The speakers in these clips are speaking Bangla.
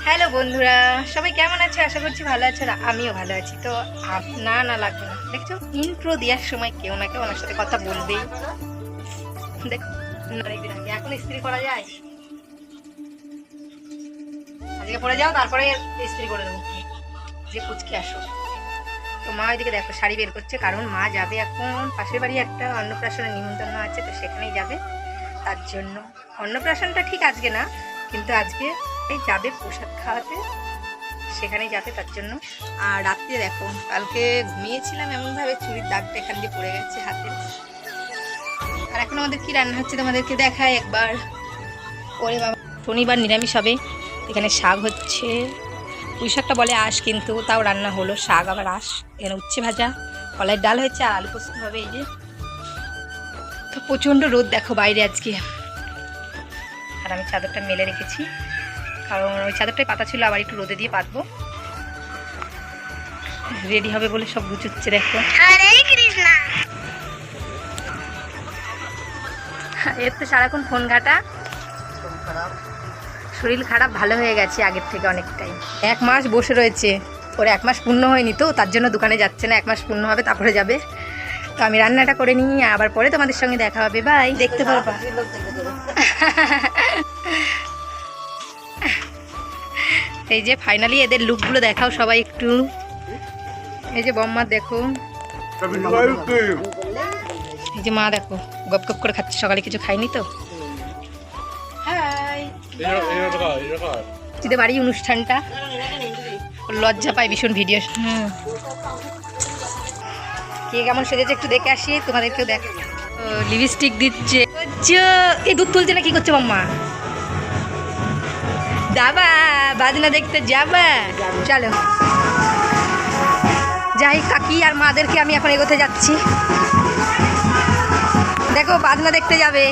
হ্যালো বন্ধুরা, সবাই কেমন আছে? আশা করছি ভালো আছে। আর আমিও ভালো আছি। তো না লাগবে না, দেখছো ইন্ট্রো দেওয়ার সময় কেউ না কেউ ওনার সাথে কথা বলবেই। দেখো অনেকদিন আগে, এখন ইস্ত্রি করা যায়? আজকে পরে যাও, তারপরে ইস্ত্রি করে দেবো যে কুচকে আসো। তো মা ওইদিকে দেখো শাড়ি বের করছে, কারণ মা যাবে এখন পাশের বাড়ি একটা অন্নপ্রাশনের নিমন্ত্রণ আছে, তো সেখানেই যাবে। তার জন্য অন্নপ্রাশনটা ঠিক আজকে না, কিন্তু আজকে এই যাবে প্রসাদ খাওয়াতে, সেখানেই যাবে তার জন্য। আর রাত্রে দেখো কালকে ঘুমিয়েছিলাম এমনভাবে চুরির দাগটা এখান দিয়ে পড়ে গেছে হাতে। আর এখন আমাদের কি রান্না হচ্ছে তোমাদেরকে দেখায় একবার। ওরে বাবা, শনিবার নিরামিষ হবে। এখানে শাক হচ্ছে, পুঁই শাকটা বলে আঁশ, কিন্তু তাও রান্না হলো। শাক আবার আঁশ। এখানে উচ্ছে ভাজা, কলাইয়ের ডাল হচ্ছে, আর আলু পোস্ত হবে। এই যে তো প্রচণ্ড রোদ দেখো বাইরে আজকে। আর আমি চাদরটা মেলে রেখেছি, কারণ ওই চাদরটাই পাতা ছিল, আবার একটু রোদে দিয়ে পাতবো। রেডি হবে বলে সব গুছুচ্ছে দেখো। এর তো সারাক্ষণ ফোন ঘাটা, শরীর খারাপ ভালো হয়ে গেছে আগের থেকে অনেকটাই। 1 মাস বসে রয়েছে, ওর 1 মাস পূর্ণ হয়নি, তো তার জন্য দোকানে যাচ্ছে না। 1 মাস পূর্ণ হবে তারপরে যাবে। তো আমি রান্নাটা করে নিই, আবার পরে তোমাদের সঙ্গে দেখা হবে। বাই, দেখতে পারবা। এই যে ফাইনালি এদের লুকগুলো দেখাও সবাই একটু। এই যে বম্মা দেখো, এই যে মা দেখো গপ গপ করে খাচ্ছে, সকালে কিছু খাইনি তো। চিদে বাড়ি অনুষ্ঠানটা, লজ্জা পায় ভীষণ ভিডিও। কে কেমন সেজেছে একটু দেখে আসি, তোমাদেরকেও দেখ। লিপস্টিক দিচ্ছে, এই দুধ তুলছে না, কি করছে বম্মা? যাবা বাজনা দেখতে যাবা? চলো যাই। কাকি আর মাদেরকে আমি এখন এগোতে যাচ্ছি। দেখো বাজনা দেখতে যাবে,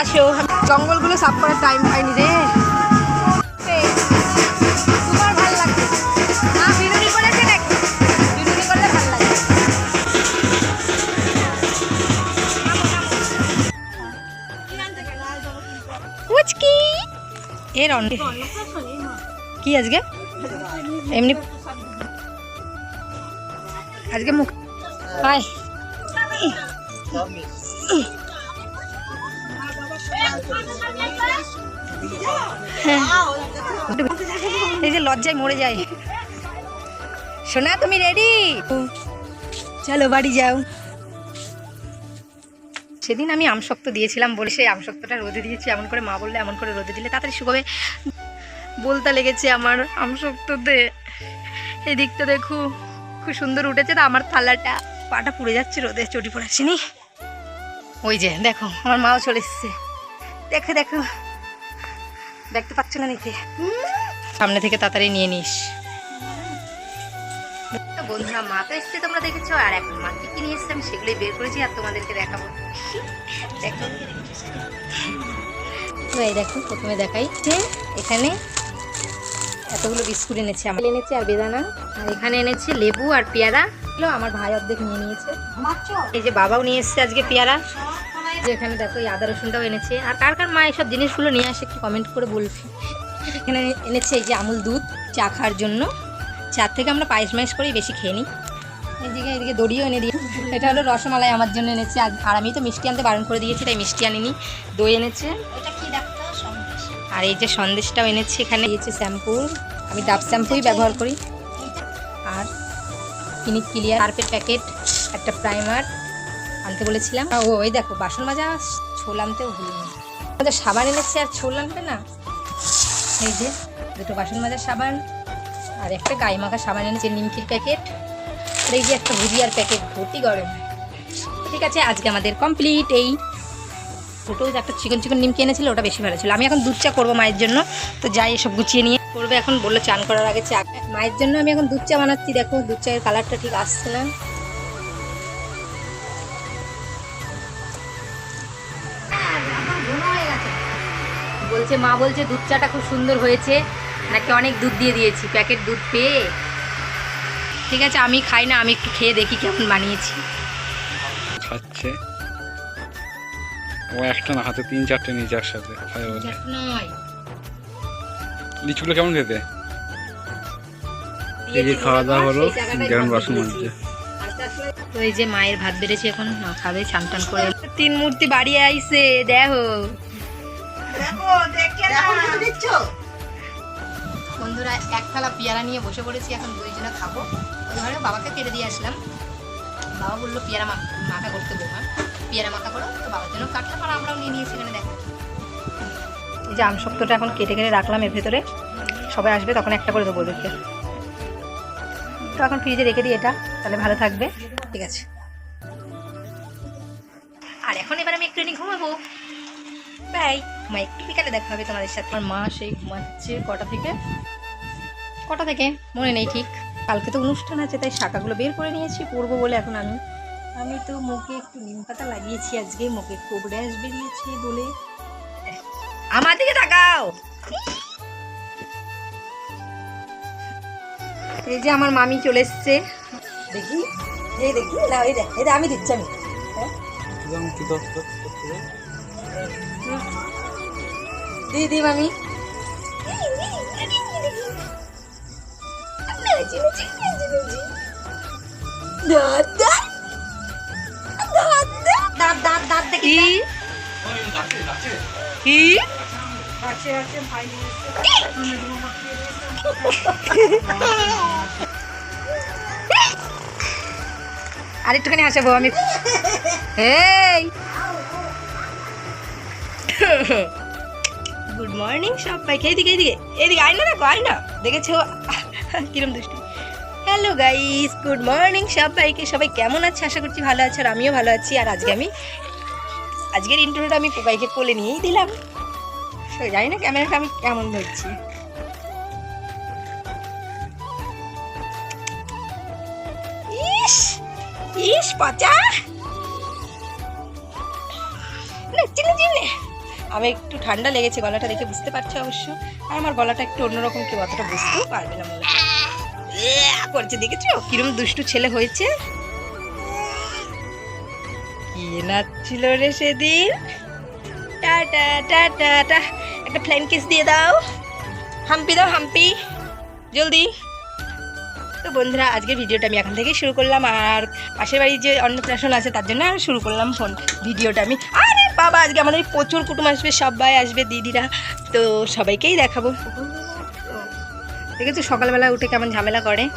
আসো। জঙ্গলগুলো সাফ করার টাইম পাইনি রে। তোমার ভালো লাগছে না? বিরুনি করেছে নাকি? বিরুনি করলে ভালো লাগে। উচকি এর অনেক কি আজকে এমনি আজকে মুখ হায়। এই যে লজ্জায় মরে যায়। সোনা তুমি রেডি? চলো বাড়ি যাও। সেদিন আমি আমশক্ত দিয়েছিলাম বলে সেই আমশক্তটা রোদে দিয়েছি। এমন করে মা বললে এমন করে রোদে দিলে তাড়াতাড়ি শুকোবে। বলতে লেগেছে আমার আমশক্ততে। এই দিকটা দেখো খুব সুন্দর উঠেছে। তো আমার থালাটা পাটা পুড়ে যাচ্ছে রোদে, চটি পড়াচ্ছিনি। ওই যে দেখো আমার মাও চলে এসছে। দেখো দেখো, দেখতে পাচ্ছ না? নিতে সামনে থেকে তাড়াতাড়ি নিয়ে নিস। বন্ধুরা মা তো এসছে, তোমরা দেখেছো। আর এখন মা কি নিয়ে এসছে আমি সেগুলোই বের করেছি আর তোমাদেরকে দেখাবো। দেখো এই দেখো, প্রথমে দেখাই যে এখানে এতগুলো বিস্কুট এনেছে। আমি এনেছি আর বেদানা, আর এখানে এনেছে লেবু আর পেয়ারা। আমার ভাই অর্ধেক নিয়ে নিয়েছে। এই যে বাবাও নিয়ে এসছে আজকে পেয়ারা। এখানে দেখো এই আদা রসুনটাও এনেছে। আর কার কার মা এইসব জিনিসগুলো নিয়ে আসে একটু কমেন্ট করে বলবি। এখানে এনেছে এই যে আমুল দুধ চা খাওয়ার জন্য। চার থেকে আমরা পায়েস মায়েস করেই বেশি খেয়ে নিই। এদিকে দড়িও এনে দিই। এটা হলো রসমালাই আমার জন্য এনেছে। আর আমি তো মিষ্টি আনতে বারণ করে দিয়েছি, তাই মিষ্টি আনিনি। দই এনেছে। আর এই যে সন্দেশটাও এনেছে। এখানে দিয়েছে শ্যাম্পু, আমি ডাব শ্যাম্পুই ব্যবহার করি। আর ক্লিনিক ক্লিয়ার সার্ফের প্যাকেট, একটা প্রাইমার আনতে বলেছিলাম। ওই দেখো বাসন মাজা ছোল আনতেও ভুলিনি। আমাদের সাবান এনেছে আর ছোল আনবে না। এই যে দুটো বাসন মাজার সাবান আর একটা গায়ে মাখা সাবান এনেছে, নিমকির প্যাকেট। আর এই যে একটা ভুজিয়ার প্যাকেট, ভর্তি গরম। ঠিক আছে, আজকে আমাদের কমপ্লিট। এই ছোটো একটা চিকন নিমকি এনেছিল, ওটা বেশি ভালো ছিল। আমি এখন দুধ চা করবো মায়ের জন্য, তো যাই এসব গুছিয়ে নিয়ে করবে। এখন বললো চান করার আগে চা। মায়ের জন্য আমি এখন দুধ চা বানাচ্ছি। দেখো দুধ চায়ের কালারটা ঠিক আসছে না। বলছে মা বলছে দুধ চাটা খুব সুন্দর হয়েছে, নাকি অনেক দুধ দিয়ে দিয়েছি প্যাকেট দুধ পেয়ে। ঠিক আছে, আমি খাই না, আমি একটু খেয়ে দেখি কেমন বানিয়েছি। খাচ্ছে ও একটা না, হাতে 3-4টে নিচে একসাথে খায় বলে। নয় লিচুগুলো কেমন খেতে? এই যে খাওয়া দাওয়া হলো, সেই জায়গাটায় যেমন ভাত বাসন বসিয়েছি। মাজছে। আর তার সাথে- তো এই যে মায়ের ভাত বেড়েছে, এখন মা খাবে চান টান করে। তিন মূর্তি বাড়ি আইছে দেখো বন্ধুরা। এক থালা পেয়ারা নিয়ে বসে পড়েছি, এখন দুইজনে খাবো। ওই ঘরে বাবাকে কেটে দিয়ে আসলাম। বাবা বললো পেয়ারা মাখা করতে বৌমা, পেয়ারা মাখা করো। তো বাবার জন্য কাটলাম আর আমরাও নিয়ে নিয়েছি। এখানে দেখো এই যে আমশক্তটা এখন কেটে কেটে রাখলাম এর ভেতরে। সবাই আসবে তখন একটা করে দেবো ওদেরকে। তো এখন ফ্রিজে রেখে দিই এটা, তাহলে ভালো থাকবে। ঠিক আছে। আর এখন এবার আমি একটু ঘুমাবো। বাই। মা একটু বিকালে দেখা হবে তোমাদের সাথে। আমার মা সেই ঘুমাচ্ছে কটা থেকে মনে নেই ঠিক। কালকে তো অনুষ্ঠান আছে, তাই শাখাগুলো বের করে নিয়েছি পরবো বলে। এখন আমি তো মুখে একটু নিম পাতা লাগিয়েছি আজকে, মুখে খুব র্যাশ বেরিয়েছে বলে। আমার দিকে তাকাও। এই যে আমার মামি চলে এসছে, দেখি এই দেখি না, এই দেখ এই আমি দিচ্ছি আমি। দিদি মামি দাঁত দেখি কি আর একটুখানি হাসাবো আমি। এই গুড মর্নিং সবাইকে। এইদিকে আয় না, দেখো আয় না, দেখেছো কিরম দুষ্টু। হ্যালো গাইস, গুড মর্নিং সবাইকে। সবাই কেমন আছে? আশা করছি ভালো আছে, আর আমিও ভালো আছি। আর আজকের ইন্টারভিউটা আমি পুকাইকে কোলে নিয়েই দিলাম। জানি না ক্যামেরাটা আমি কেমন ধরছি। ইস পচা আমি একটু ঠান্ডা লেগেছে, গলাটা দেখে বুঝতে পারছো অবশ্য। আর আমার গলাটা একটু অন্যরকম, কেউ অতটা বুঝতেও পারবে না মনে করছে। দেখেছো কিরম দুষ্টু ছেলে হয়েছে? কি নাচছিল রে সেদিন। টাটা টাটা টা, একটা ফ্লাইং কিস দিয়ে দাও। হাম্পি দাও, হাম্পি জলদি। তো বন্ধুরা, আজকের ভিডিওটা আমি এখন থেকেই শুরু করলাম। আর পাশের বাড়ির যে অন্নপ্রাশন আছে তার জন্য আর শুরু করলাম ভিডিওটা আমি। আরে বাবা, আজকে আমাদের প্রচুর কুটুম আসবে, সবাই আসবে, দিদিরা। তো সবাইকেই দেখাবো। দেখেছো সকালবেলা উঠে কেমন ঝামেলা করে।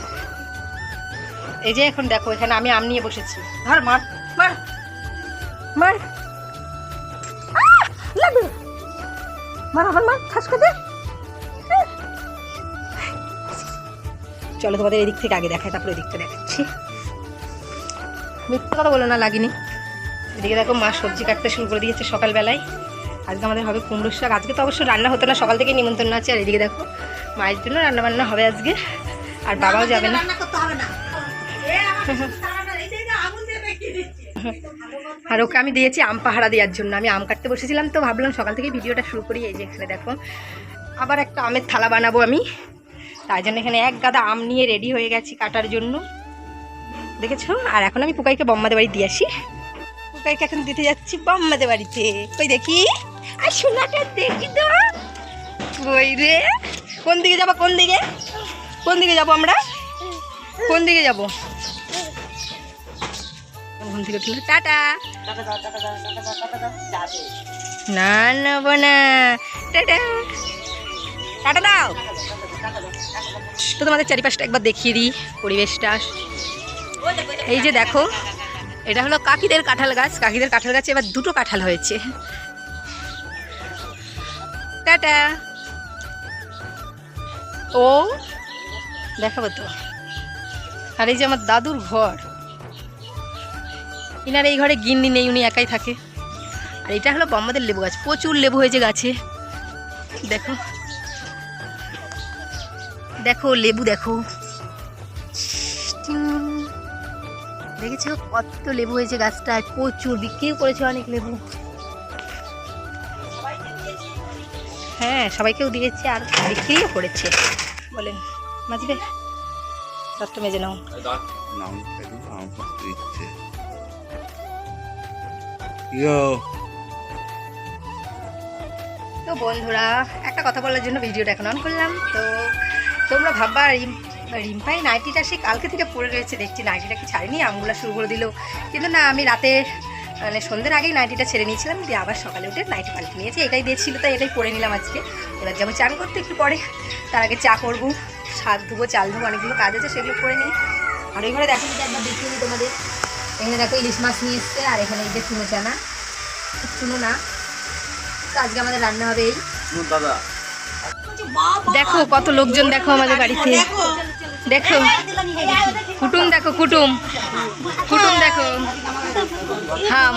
এই যে এখন দেখো, এখানে আমি আম নিয়ে বসেছি। ধর মার মার মার, লাগবে মার, আবার মার, খাস করে। চলো তোমাদের এদিক থেকে আগে দেখায়, তারপরে এদিকটা দেখাচ্ছি। মিথ্যে কথা বলো না, লাগিনি। এদিকে দেখো মা সবজি কাটতে শুরু করে দিয়েছে সকালবেলায়। আজকে আমাদের হবে কুমড়োর শাক। আজকে তো অবশ্য রান্না হতো না, সকাল থেকে নিমন্ত্রণ আছে। আর এদিকে দেখো মায়ের জন্য রান্না বান্না হবে আজকে। আর বাবাও যাবে না। আর ওকে আমি দিয়েছি আম পাহারা দেওয়ার জন্য। আমি আম কাটতে বসেছিলাম, তো ভাবলাম সকাল থেকে ভিডিওটা শুরু করি। এই যে এখানে দেখো আবার একটা আমের থালা বানাবো আমি, তাই জন্য এখানে এক গাদা আম নিয়ে রেডি হয়ে গেছি কাটার জন্য, দেখেছো। আর এখন আমি পুকাইকে বম্মাদের বাড়ি দিয়ে আসি। পুকাইকে এখন দিতে যাচ্ছি বম্মাদের বাড়িতে। কই দেখি, আর সোনাটা দেখি তো। কই রে, কোন দিকে যাবো? কোন দিকে যাবো আমরা? কোন দিকে যাবো? ঘুম থেকে উঠলো, টাটা। না নেবো না, টাটা টাটা দাও। তো তোমাদের চারিপাশটা একবার দেখিয়ে দিই, পরিবেশটা। এই যে দেখো, এটা হলো কাকিদের কাঁঠাল গাছ। কাকিদের কাঁঠাল গাছে এবার 2টো কাঁঠাল হয়েছে। টাটা। ও দেখাবো তো। আর এই যে আমার দাদুর ঘর, ইনার এই ঘরে গিন্নি নেই, উনি একাই থাকে। আর এটা হলো বম্মাদের লেবু গাছ, প্রচুর লেবু হয়েছে গাছে। দেখো দেখো লেবু দেখো, দেখেছো কত লেবু হয়েছে গাছটায়, প্রচুর। বিক্রিও করেছে অনেক লেবু। হ্যাঁ, সবাইকেও দিয়েছে আর বিক্রিও করেছে। বলেন মাঝবে দাঁতটা মেজে নাও। তো বন্ধুরা, একটা কথা বলার জন্য ভিডিওটা এখন অন করলাম। তো তোমরা ভাববা রিম্পাই নাইটিটা সে কালকে থেকে পরে রয়েছে, দেখছি নাইটিটা কি ছাড়েনি, আমগুলা শুরু করে দিল। কিন্তু না, আমি রাতে মানে সন্ধ্যের আগেই নাইটিটা ছেড়ে নিয়েছিলাম, দিয়ে আবার সকালে উঠে নাইটি পাল্টে নিয়েছি। এটাই দিয়েছিল তাই এটাই পরে নিলাম আজকে। এবার যাবো চান করতে একটু পরে, তার আগে চা করবো, শাক ধুবো, চাল ধুবো, অনেকগুলো কাজ আছে সেগুলো করে নিই। আর ওই ঘরে দেখো যদি একবার দেখিয়ে নিই তোমাদের, এখানে দেখো ইলিশ মাছ নিয়ে এসছে, আর এখানে এই যে চুনো চানা, চুনো না, তো আজকে আমাদের রান্না হবে এই। দেখো কত লোকজন, দেখো আমাদের বাড়িতে, দেখো কুটুম, দেখো কুটুম, কুটুম দেখো, হাম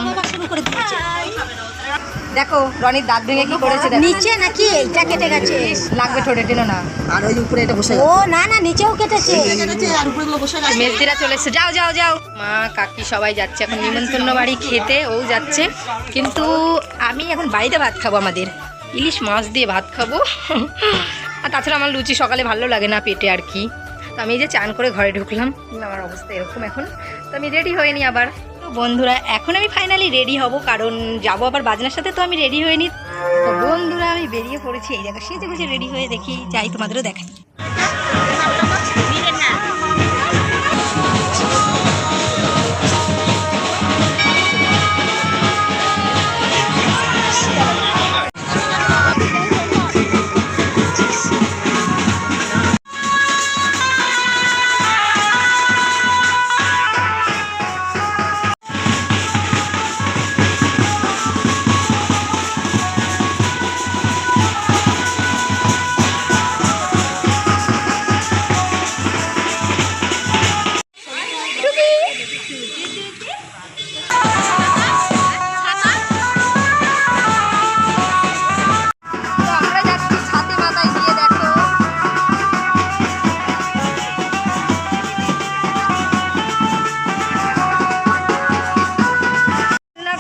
দেখো রনির দাঁত ভেঙে কি করেছে, নিচে নাকি এইটা কেটে গেছে, লাগবে ঠোঁটে টেনো না। আর ওই উপরে এটা বসে, ও না না নিচেও কেটেছে, আর উপরে বসে গেছে। মেজদিরা চলে এসছে, যাও যাও যাও। মা কাকি সবাই যাচ্ছে এখন নিমন্ত্রণ বাড়ি খেতে, ও যাচ্ছে। কিন্তু আমি এখন বাড়িতে ভাত খাবো, আমাদের ইলিশ মাছ দিয়ে ভাত খাবো। আর তাছাড়া আমার লুচি সকালে ভালো লাগে না পেটে আর কি। তো আমি এই যে চান করে ঘরে ঢুকলাম, আমার অবস্থা এরকম এখন। তো আমি রেডি হয়ে নিই আবার। তো বন্ধুরা এখন আমি ফাইনালি রেডি হব, কারণ যাবো আবার বাজনার সাথে, তো আমি রেডি হয়ে নিই। তো বন্ধুরা আমি বেরিয়ে পড়েছি, এই জায়গায় সেজে গুজে রেডি হয়ে দেখি যাই, তোমাদেরও দেখাই।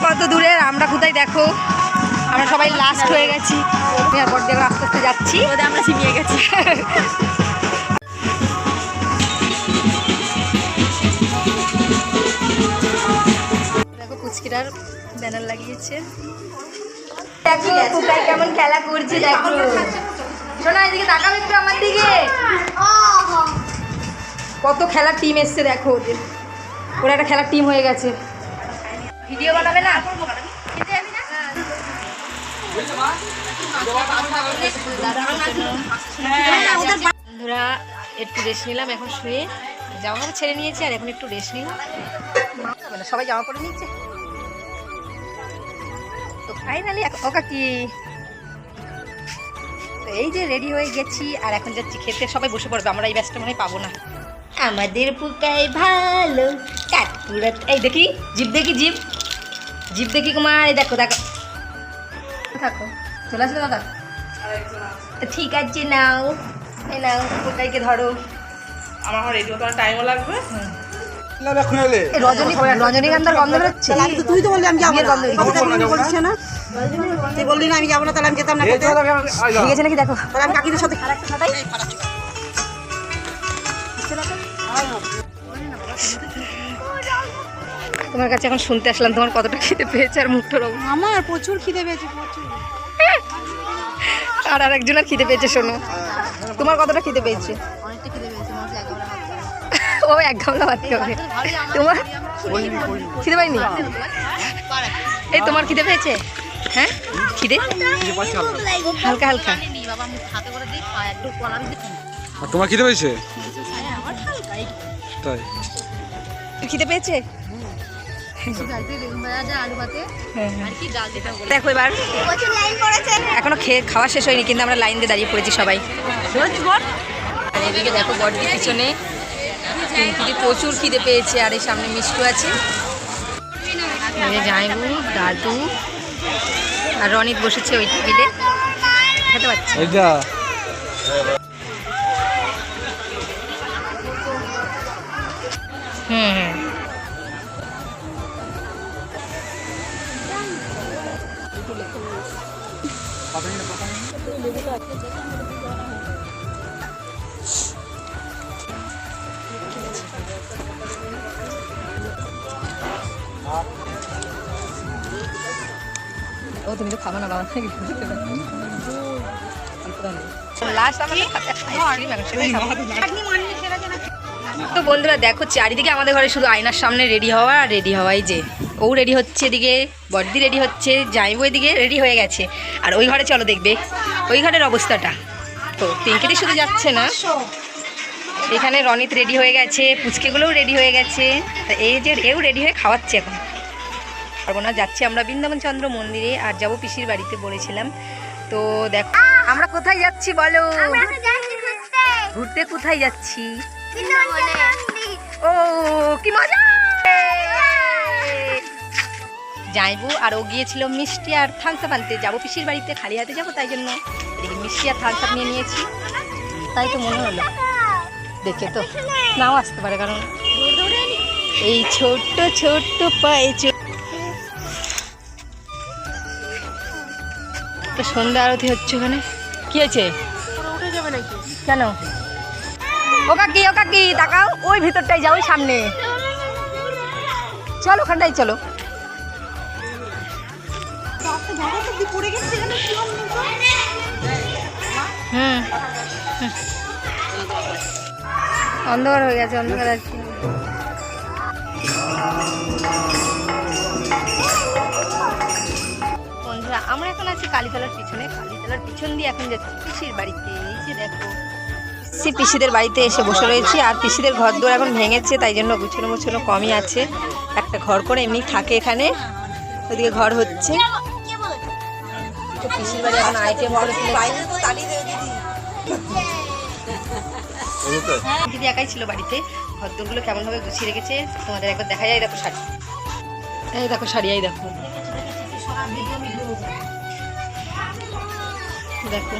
কত দূরে, আমরা কোথায় দেখো, আমরা সবাই লাস্ট হয়ে গেছি। এরপর দেখো আস্তে আস্তে যাচ্ছি, আমরা ছিমিয়ে গেছি। দেখো পুচকিটার ব্যানার লাগিয়েছে, দেখো কোথায় কেমন খেলা করছে, দেখো শোনা এদিকে তাকাবে একটু আমার দিকে, কত খেলার টিম এসছে দেখো ওদের, ওরা একটা খেলার টিম হয়ে গেছে। ভিডিও বানাবে না, বন্ধুরা একটু রেস্ট নিলাম, এখন শুয়ে জামা কাপড় ছেড়ে নিয়েছি, আর এখন একটু রেস্ট নিলাম। সবাই জামা পরে নিচ্ছে, তো ফাইনালি ওকা কি তো এই যে রেডি হয়ে গেছি, আর এখন যাচ্ছি খেতে। সবাই বসে পড়বে, আমরা এই ব্যস্ত মনে হয় পাবো না। আমাদের পুকাই ভালো কাঠপুরা, এই দেখি জিপ, দেখি জিপ, জিপ দেখি কুমার, এই দেখো দেখো, থাকো চলে আসলো দাদা, ঠিক আছে নাও, এই নাও পুকাইকে ধরো। আমার রেডি হতে টাইমও লাগবে। রজনীগন্ধার গন্ধ বেরোচ্ছে, তুই তো বললি আমি যাবো না, বলছিস না, তুই বললি না আমি যাবো না, তাহলে আমি যেতাম না। ঠিক আছে নাকি দেখো, তাহলে আমি কাকিদের সাথে তোমার কাছে এখন শুনতে আসলাম তোমার কতটা খেতে পেয়েছে আর মুখটার অবস্থা। আমার প্রচুর খিদে পেয়েছে, প্রচুর। আর আরেকজনের খিদে পেয়েছে, শোনো তোমার কতটা খিদে পেয়েছে? ও এক গামলা ভাত খাবে, তোমার খিদে পাইনি? এই তোমার খিদে পেয়েছে? হ্যাঁ খিদে হালকা হালকা। তোমার খিদে পেয়েছে? তাই খিদে পেয়েছে? দেখো এবার এখনো খাওয়া শেষ হয়নি, কিন্তু আমরা লাইন দিয়ে দাঁড়িয়ে পড়েছি সবাই। আর এদিকে দেখো বড়দির পিছনে প্রচুর খিদে পেয়েছে, আর এই সামনে মিষ্টু আছে, জামাইবু, দাদু আর রনিত বসেছে ওই টেবিলে খেতে পাচ্ছি। হুম ও তুমি তো খাবো না বাবা, লাস্ট আমাদের আইসক্রিম এখন সেটাই খাবো। তো বন্ধুরা দেখো চারিদিকে আমাদের ঘরে শুধু আয়নার সামনে রেডি হওয়া আর রেডি হওয়াই, যে ও রেডি হচ্ছে এদিকে, বড়দি রেডি হচ্ছে, জামাইবু এদিকে রেডি হয়ে গেছে। আর ওই ঘরে চলো দেখবে ওই ঘরের অবস্থাটা। তো পিঙ্কিটি শুধু যাচ্ছে না, এখানে রনিত রেডি হয়ে গেছে, পুচকেগুলোও রেডি হয়ে গেছে, এই যে এও রেডি হয়ে খাওয়াচ্ছে এখন। পারবো না, যাচ্ছি আমরা বৃন্দাবন চন্দ্র মন্দিরে আর যাবো পিসির বাড়িতে বলেছিলাম। তো দেখো আমরা কোথায় যাচ্ছি বলো, ঘুরতে কোথায় যাচ্ছি? ও কি মজা! যাইবো আর ও গিয়েছিল মিষ্টি আর থামস আপ আনতে, যাবো পিসির বাড়িতে, খালি হাতে যাবো, তাই জন্য এদিকে মিষ্টি আর থামস আপ নিয়ে নিয়েছি। তাই তো মনে হলো, দেখে তো নাও আসতে পারে, কারণ এই ছোট্ট ছোট্ট পায়ে তো সন্ধ্যা আরতি হচ্ছে ওখানে। কি হয়েছে? কেন? ও কাকি তাকাও, ওই ভিতরটাই যাও, ওই সামনে চলো, ওখানটাই চলো। অন্ধকার হয়ে গেছে, অন্ধকার আছে। বন্ধুরা আমরা এখন আছি কালীতলার পিছনে, কালীতলার পিছন দিয়ে এখন যাচ্ছি পিসির বাড়িতে। এই যে দেখো পিসিদের বাড়িতে এসে বসে রয়েছি, আর পিসিদের ঘর দোর এখন ভেঙেছে, তাই জন্য গুছানো মুছানো কমই আছে। একটা ঘর করে এমনি থাকে এখানে, ওদিকে ঘর হচ্ছে। তো পিসির বাড়ি এখন আইটেম করে দিদি একাই ছিল বাড়িতে, ঘরদোরগুলো কেমনভাবে গুছিয়ে রেখেছে তোমাদের একবার দেখা যায়। দেখো শাড়ি, এই দেখো শাড়ি, এই দেখো দেখো